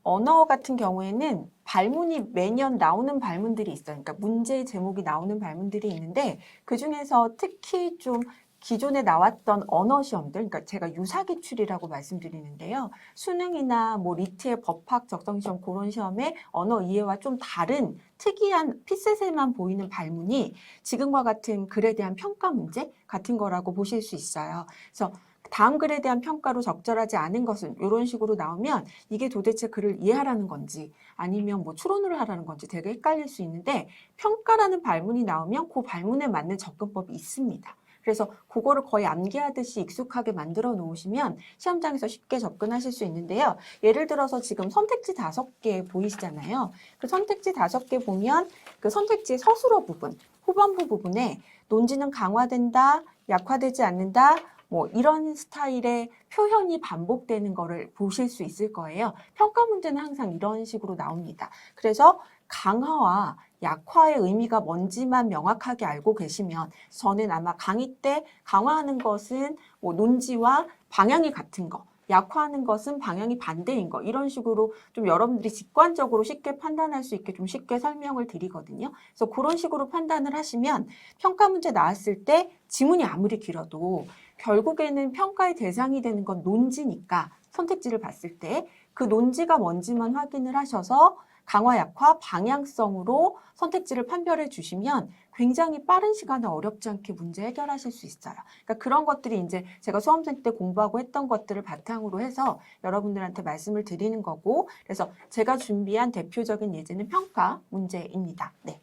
언어 같은 경우에는 발문이 매년 나오는 발문들이 있어요. 그러니까 문제의 제목이 나오는 발문들이 있는데 그중에서 특히 좀 기존에 나왔던 언어 시험들, 그러니까 제가 유사기출이라고 말씀드리는데요. 수능이나 뭐 리트의 법학 적성 시험 그런 시험의 언어 이해와 좀 다른 특이한 핏셋에만 보이는 발문이 지금과 같은 글에 대한 평가 문제 같은 거라고 보실 수 있어요. 그래서 다음 글에 대한 평가로 적절하지 않은 것은 이런 식으로 나오면 이게 도대체 글을 이해하라는 건지 아니면 뭐 추론을 하라는 건지 되게 헷갈릴 수 있는데 평가라는 발문이 나오면 그 발문에 맞는 접근법이 있습니다. 그래서 그거를 거의 암기하듯이 익숙하게 만들어 놓으시면 시험장에서 쉽게 접근하실 수 있는데요. 예를 들어서 지금 선택지 5개 보이시잖아요. 그 선택지 5개 보면 그 선택지의 서술어 부분, 후반부 부분에 논지는 강화된다, 약화되지 않는다, 뭐 이런 스타일의 표현이 반복되는 거를 보실 수 있을 거예요. 평가 문제는 항상 이런 식으로 나옵니다. 그래서 강화와 약화의 의미가 뭔지만 명확하게 알고 계시면 저는 아마 강의 때 강화하는 것은 뭐 논지와 방향이 같은 거, 약화하는 것은 방향이 반대인 거 이런 식으로 좀 여러분들이 직관적으로 쉽게 판단할 수 있게 좀 쉽게 설명을 드리거든요. 그래서 그런 식으로 판단을 하시면 평가 문제 나왔을 때 지문이 아무리 길어도 결국에는 평가의 대상이 되는 건 논지니까 선택지를 봤을 때 그 논지가 뭔지만 확인을 하셔서 강화, 약화, 방향성으로 선택지를 판별해 주시면 굉장히 빠른 시간에 어렵지 않게 문제 해결하실 수 있어요. 그러니까 그런 것들이 이제 제가 수험생 때 공부하고 했던 것들을 바탕으로 해서 여러분들한테 말씀을 드리는 거고 그래서 제가 준비한 대표적인 예제는 평가 문제입니다. 네.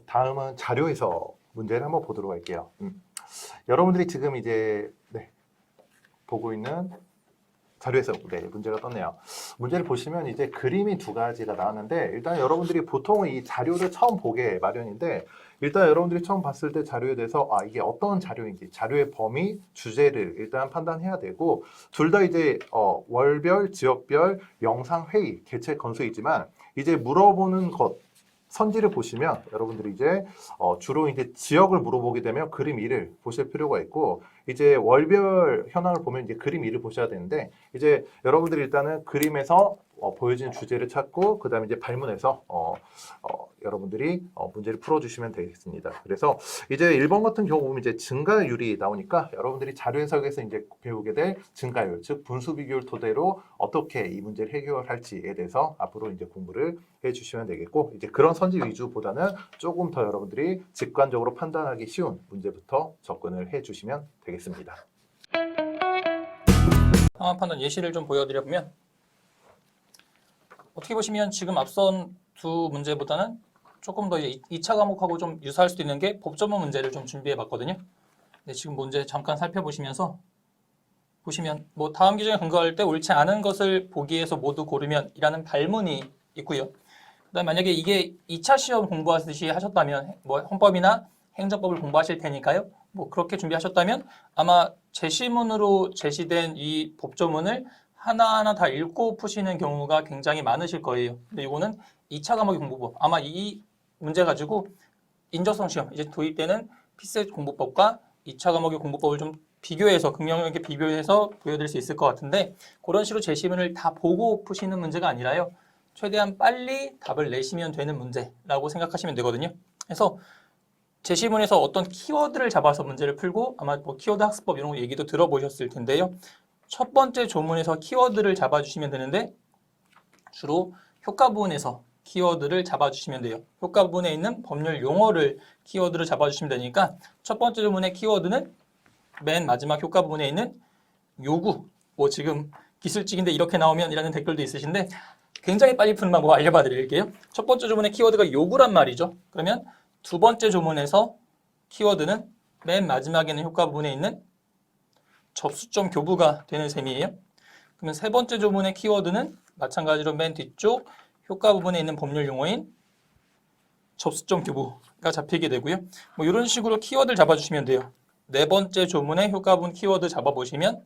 다음은 자료에서 문제를 한번 보도록 할게요. 여러분들이 지금 이제 보고 있는 자료에서 문제가 떴네요. 문제를 보시면 이제 그림이 2가지가 나왔는데 일단 여러분들이 보통은 이 자료를 처음 보게 마련인데 일단 여러분들이 처음 봤을 때 자료에 대해서 이게 어떤 자료인지 자료의 범위, 주제를 일단 판단해야 되고 둘 다 이제 월별, 지역별, 영상 회의, 개최 건수이지만 이제 물어보는 것 선지를 보시면 여러분들이 이제 주로 이제 지역을 물어보게 되면 그림 2를 보실 필요가 있고 이제 월별 현황을 보면 이제 그림 2를 보셔야 되는데 이제 여러분들이 일단은 그림에서 보여지는 주제를 찾고 그 다음에 이제 발문에서 여러분들이 문제를 풀어주시면 되겠습니다. 그래서 이제 1번 같은 경우 보면 이제 증가율이 나오니까 여러분들이 자료 해석에서 이제 배우게 될 증가율, 즉 분수 비교를 토대로 어떻게 이 문제를 해결할지에 대해서 앞으로 이제 공부를 해주시면 되겠고 이제 그런 선지 위주보다는 조금 더 여러분들이 직관적으로 판단하기 쉬운 문제부터 접근을 해주시면 되겠습니다. 상황 판단 예시를 좀 보여드려보면 어떻게 보시면 지금 앞선 2 문제보다는 조금 더 2차 과목하고 좀 유사할 수도 있는 게 법전문 문제를 좀 준비해 봤거든요. 네, 지금 문제 잠깐 살펴보시면서 보시면 뭐 다음 규정에 근거할 때 옳지 않은 것을 보기에서 모두 고르면 이라는 발문이 있고요. 그다음 만약에 이게 2차 시험 공부하듯이 하셨다면 뭐 헌법이나 행정법을 공부하실 테니까요. 뭐 그렇게 준비하셨다면 아마 제시문으로 제시된 이 법조문을 하나하나 다 읽고 푸시는 경우가 굉장히 많으실 거예요. 근데 이거는 2차 과목의 공부법. 아마 이 문제 가지고 인적성 시험, 이제 도입되는 피셋 공부법과 2차 과목의 공부법을 좀 비교해서 긍정 있게 비교해서 보여드릴 수 있을 것 같은데 그런 식으로 제시문을 다 보고 푸시는 문제가 아니라요. 최대한 빨리 답을 내시면 되는 문제라고 생각하시면 되거든요. 그래서 제시문에서 어떤 키워드를 잡아서 문제를 풀고 아마 뭐 키워드 학습법 이런 거 얘기도 들어보셨을 텐데요. 첫 번째 조문에서 키워드를 잡아주시면 되는데 주로 효과 부분에서 키워드를 잡아주시면 돼요. 효과 부분에 있는 법률 용어를 키워드를 잡아주시면 되니까 첫 번째 조문의 키워드는 맨 마지막 효과 부분에 있는 요구, 뭐 지금 기술직인데 이렇게 나오면 이라는 댓글도 있으신데 굉장히 빨리 푸는 방법 알려봐 드릴게요. 첫 번째 조문의 키워드가 요구란 말이죠. 그러면 두 번째 조문에서 키워드는 맨 마지막에 있는 효과 부분에 있는 접수점 교부가 되는 셈이에요. 그러면 세 번째 조문의 키워드는 마찬가지로 맨 뒤쪽 효과 부분에 있는 법률 용어인 접수점 교부가 잡히게 되고요. 뭐 이런 식으로 키워드를 잡아주시면 돼요. 네 번째 조문의 효과 부분 키워드 잡아보시면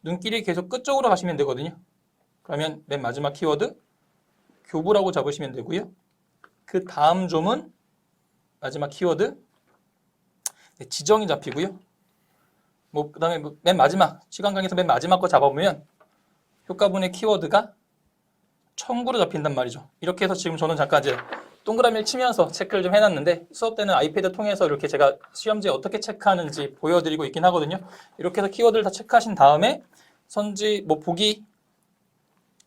눈길이 계속 끝쪽으로 가시면 되거든요. 그러면 맨 마지막 키워드 교부라고 잡으시면 되고요. 그 다음 조문 마지막 키워드 지정이 잡히고요. 뭐 그다음에 맨 마지막 시간 강에서 맨 마지막 거 잡아보면 효과분의 키워드가 청구로 잡힌단 말이죠. 이렇게 해서 지금 저는 잠깐 이제 동그라미를 치면서 체크를 좀 해놨는데 수업 때는 아이패드 통해서 이렇게 제가 시험지에 어떻게 체크하는지 보여드리고 있긴 하거든요. 이렇게 해서 키워드를 다 체크하신 다음에 선지 뭐 보기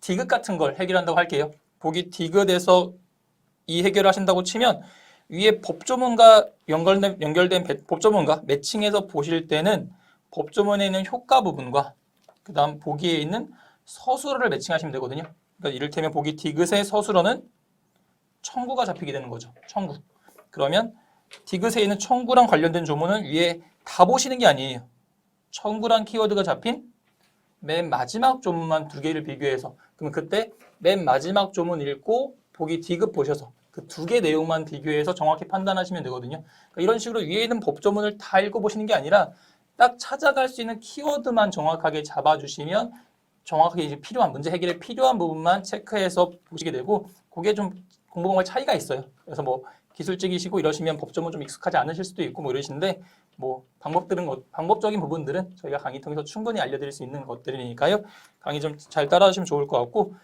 디귿 같은 걸 해결한다고 할게요. 보기 디귿에서 이 해결을 하신다고 치면 위에 법조문과 연결된 법조문과 매칭해서 보실 때는 법조문에 있는 효과 부분과 그 다음 보기에 있는 서술어를 매칭하시면 되거든요. 그러니까 이를테면 보기 디귿의 서술어는 청구가 잡히게 되는 거죠. 청구. 그러면 디귿에 있는 청구랑 관련된 조문은 위에 다 보시는 게 아니에요. 청구란 키워드가 잡힌 맨 마지막 조문만 두 개를 비교해서 그럼 그때 맨 마지막 조문 읽고 보기 디귿 보셔서 그 두 개 내용만 비교해서 정확히 판단하시면 되거든요. 그러니까 이런 식으로 위에 있는 법조문을 다 읽어보시는 게 아니라 딱 찾아갈 수 있는 키워드만 정확하게 잡아주시면 정확하게 이제 필요한 문제 해결에 필요한 부분만 체크해서 보시게 되고 그게 좀 공부방법의 차이가 있어요. 그래서 뭐 기술직이시고 이러시면 법조문 좀 익숙하지 않으실 수도 있고 뭐 이러시는데 뭐 방법적인 부분들은 저희가 강의 통해서 충분히 알려드릴 수 있는 것들이니까요. 강의 좀 잘 따라하시면 좋을 것 같고